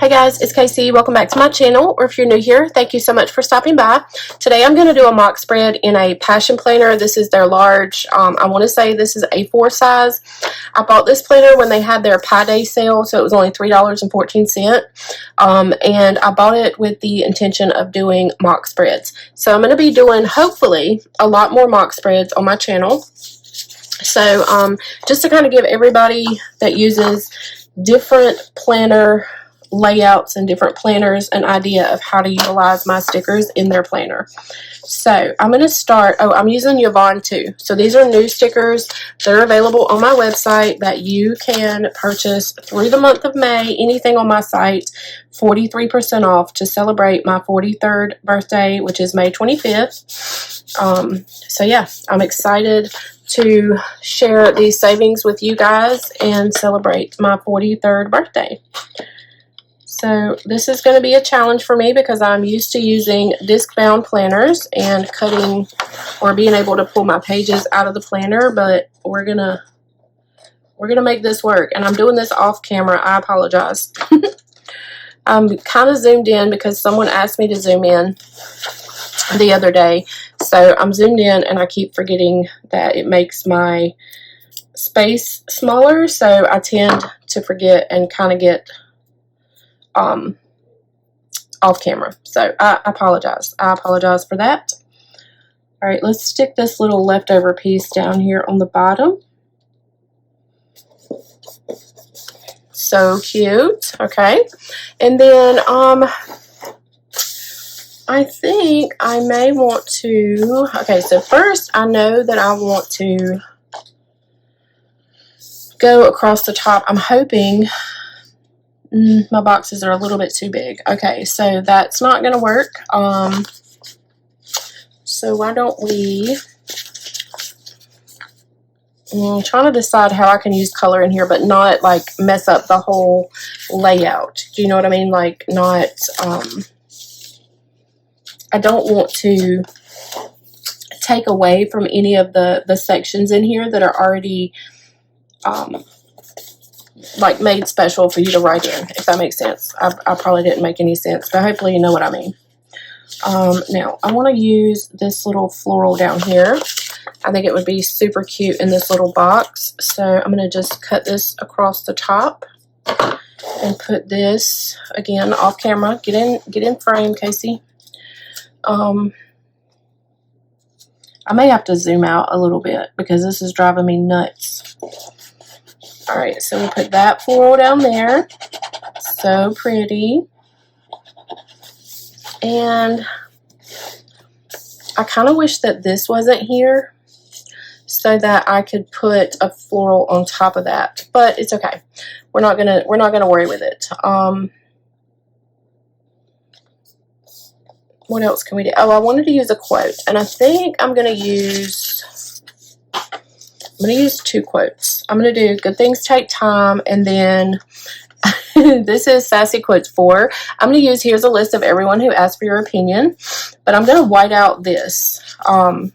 Hey guys, it's Casey. Welcome back to my channel, or if you're new here, thank you so much for stopping by. Today I'm going to do a mock spread in a passion planner. This is their large, I want to say this is A4 size. I bought this planner when they had their Pi Day sale, so it was only $3.14. And I bought it with the intention of doing mock spreads. So I'm going to be doing, hopefully, a lot more mock spreads on my channel. So just to kind of give everybody that uses different planner layouts and different planners an idea of how to utilize my stickers in their planner. So I'm going to start, I'm using 𝗣𝗡𝗞𝗏. So these are new stickers. They're available on my website that you can purchase through the month of May. Anything on my site, 43% off to celebrate my 43rd birthday, which is May 25th. So yeah, I'm excited to share these savings with you guys and celebrate my 43rd birthday. So this is going to be a challenge for me because I'm used to using disc bound planners and cutting or being able to pull my pages out of the planner, but we're gonna make this work, and I'm doing this off camera. I apologize. I'm kind of zoomed in because someone asked me to zoom in the other day, so I'm zoomed in and I keep forgetting that it makes my space smaller, so I tend to forget and kind of get off camera. So I apologize. I apologize for that. All right, let's stick this little leftover piece down here on the bottom. So cute. Okay, and then I think I may want to, okay, so first I know that I want to go across the top. I'm hoping my boxes are a little bit too big. Okay, so that's not going to work. So why don't we, I'm trying to decide how I can use color in here, but not like mess up the whole layout. Do you know what I mean? Like not, I don't want to take away from any of the sections in here that are already, like made special for you to write in, if that makes sense. I probably didn't make any sense, but hopefully you know what I mean. Now I want to use this little floral down here. I think it would be super cute in this little box, so I'm going to just cut this across the top and put this, again, off camera. Get in frame, Casey. I may have to zoom out a little bit because this is driving me nuts. Alright, so we'll put that floral down there. So pretty. And I kind of wish that this wasn't here so that I could put a floral on top of that. But it's okay. We're not gonna worry with it. What else can we do? Oh, I wanted to use a quote, and I think I'm gonna use two quotes. I'm going to do good things take time, and then this is Sassy Quotes 4. I'm going to use here's a list of everyone who asked for your opinion, but I'm going to white out this. Or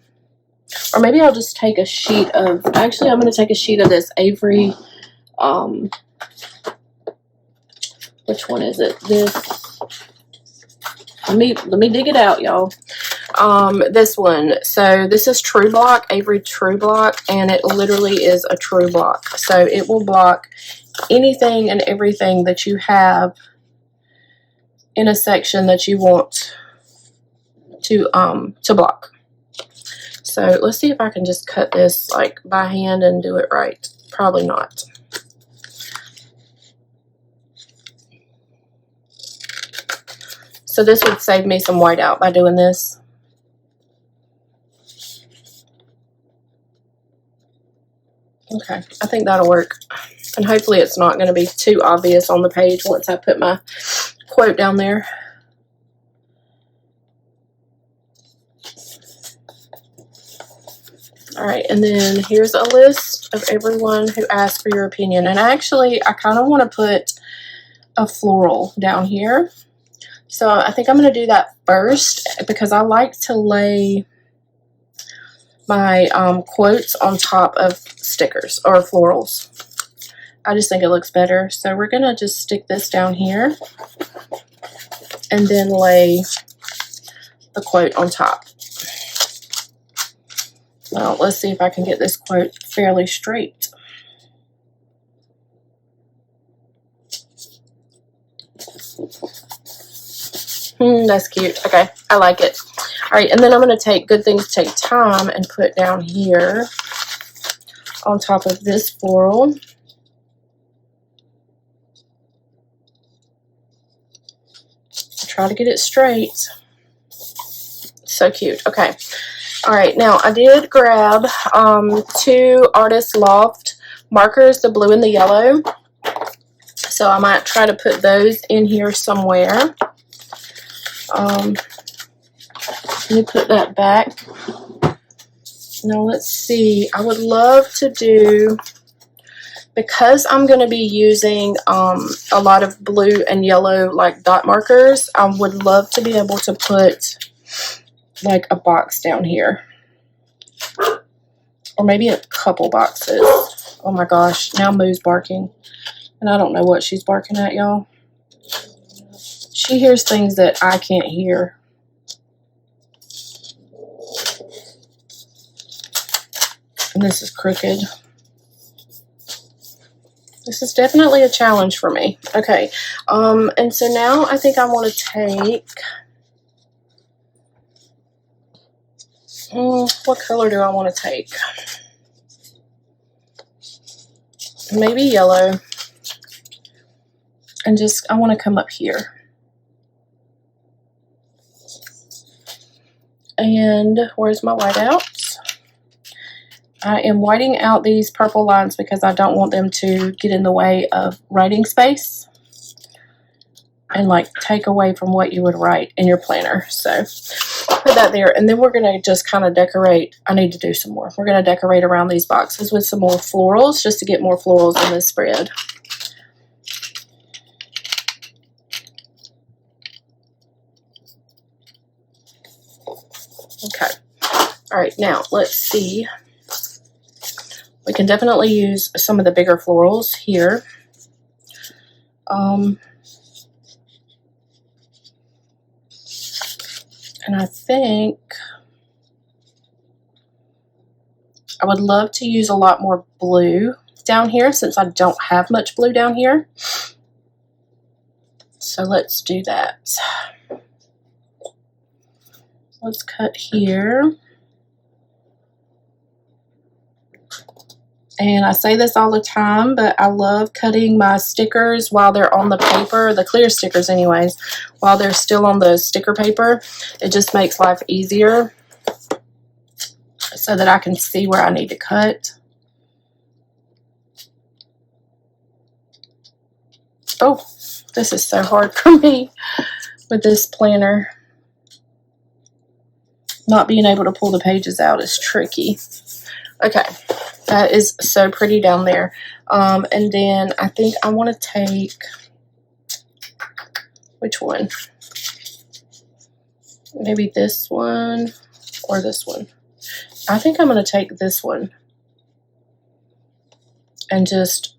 maybe I'll just take a sheet of, actually I'm going to take a sheet of this Avery, which one is it? This, let me dig it out, y'all. This one, so this is True Block, Avery True Block, and it literally is a true block. So it will block anything and everything that you have in a section that you want to block. So let's see if I can just cut this like by hand and do it right. Probably not. So this would save me some whiteout by doing this. Okay, I think that'll work. And hopefully it's not going to be too obvious on the page once I put my quote down there. Alright, and then here's a list of everyone who asked for your opinion. And actually, I kind of want to put a floral down here. So I think I'm going to do that first because I like to lay my quotes on top of stickers or florals. I just think it looks better. So we're going to just stick this down here and then lay the quote on top. Now, let's see if I can get this quote fairly straight. That's cute. Okay, I like it. All right, and then I'm going to take Good Things Take Time and put down here on top of this floral. Try to get it straight. So cute. Okay. All right, now I did grab 2 Artist Loft markers, the blue and the yellow. So I might try to put those in here somewhere. Let me put that back. Now let's see. I would love to do, because I'm going to be using a lot of blue and yellow like dot markers, I would love to be able to put like a box down here. Or maybe a couple boxes. Oh my gosh, now Moo's barking. And I don't know what she's barking at, y'all. She hears things that I can't hear. And this is crooked. This is definitely a challenge for me. Okay, and so now I think I want to take, what color do I want to take? Maybe yellow. And just, I want to come up here. And where's my whiteouts? I am whiting out these purple lines because I don't want them to get in the way of writing space and like take away from what you would write in your planner. So put that there, and then we're going to just kind of decorate. I need to do some more. We're going to decorate around these boxes with some more florals just to get more florals in this spread. Okay. All right, now let's see. We can definitely use some of the bigger florals here. And I think I would love to use a lot more blue down here since I don't have much blue down here. So let's do that. Let's cut here. And I say this all the time, but I love cutting my stickers while they're on the paper, the clear stickers anyways, while they're still on the sticker paper. It just makes life easier so that I can see where I need to cut. Oh, this is so hard for me with this planner. Not being able to pull the pages out is tricky. Okay, that is so pretty down there. And then I think I want to take, which one? Maybe this one or this one. I think I'm going to take this one and just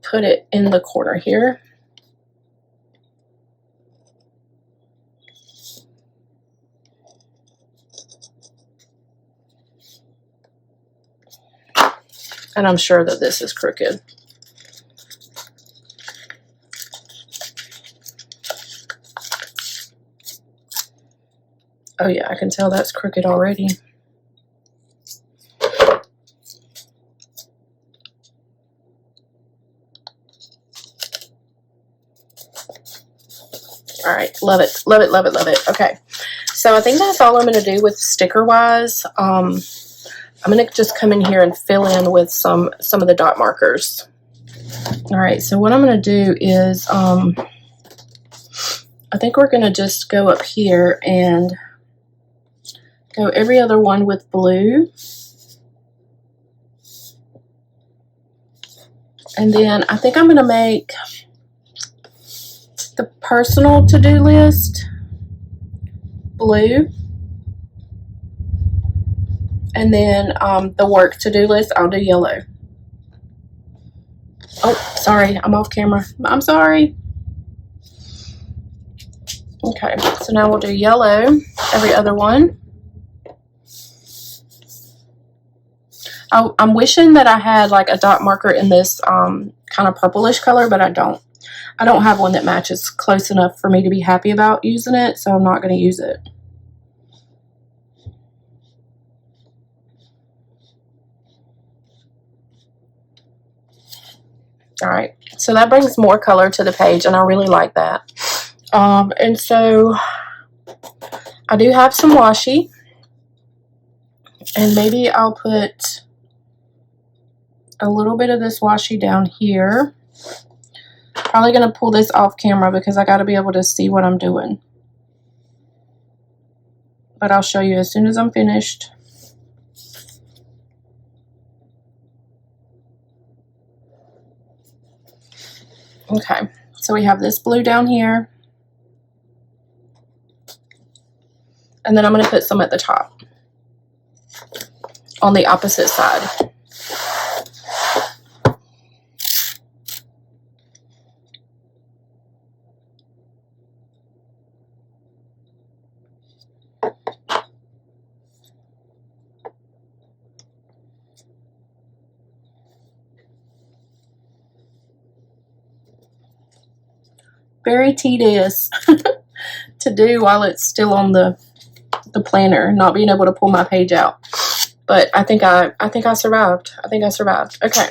put it in the corner here. And I'm sure that this is crooked. Oh yeah, I can tell that's crooked already. All right, love it, love it, love it, love it. Okay, so I think that's all I'm going to do with sticker-wise. I'm going to just come in here and fill in with some of the dot markers. All right, so what I'm going to do is, I think we're going to just go up here and go every other one with blue. And then I think I'm going to make the personal to-do list blue. And then the work to-do list, I'll do yellow. Oh, sorry, I'm off camera. I'm sorry. Okay, so now we'll do yellow, every other one. I'm wishing that I had like a dot marker in this kind of purplish color, but I don't. I don't have one that matches close enough for me to be happy about using it, so I'm not going to use it. Alright, so that brings more color to the page, and I really like that. And so I do have some washi, and maybe I'll put a little bit of this washi down here. Probably going to pull this off camera because I got to be able to see what I'm doing. But I'll show you as soon as I'm finished. Okay, so we have this blue down here. And then I'm going to put some at the top on the opposite side. Very tedious to do while it's still on the planner, not being able to pull my page out. But I think I survived. I think I survived. Okay,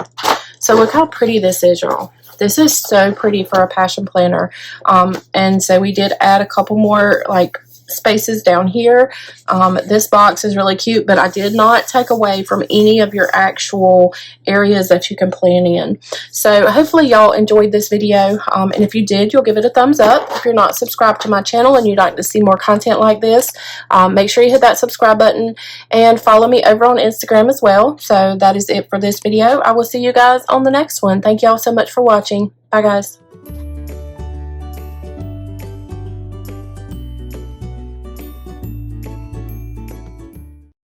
so look how pretty this is, y'all. This is so pretty for a passion planner. And so we did add a couple more like spaces down here. This box is really cute, but I did not take away from any of your actual areas that you can plan in. So hopefully y'all enjoyed this video, and if you did, you'll give it a thumbs up. If you're not subscribed to my channel and you'd like to see more content like this, make sure you hit that subscribe button and follow me over on Instagram as well. So that is it for this video. I will see you guys on the next one. Thank y'all so much for watching. Bye guys.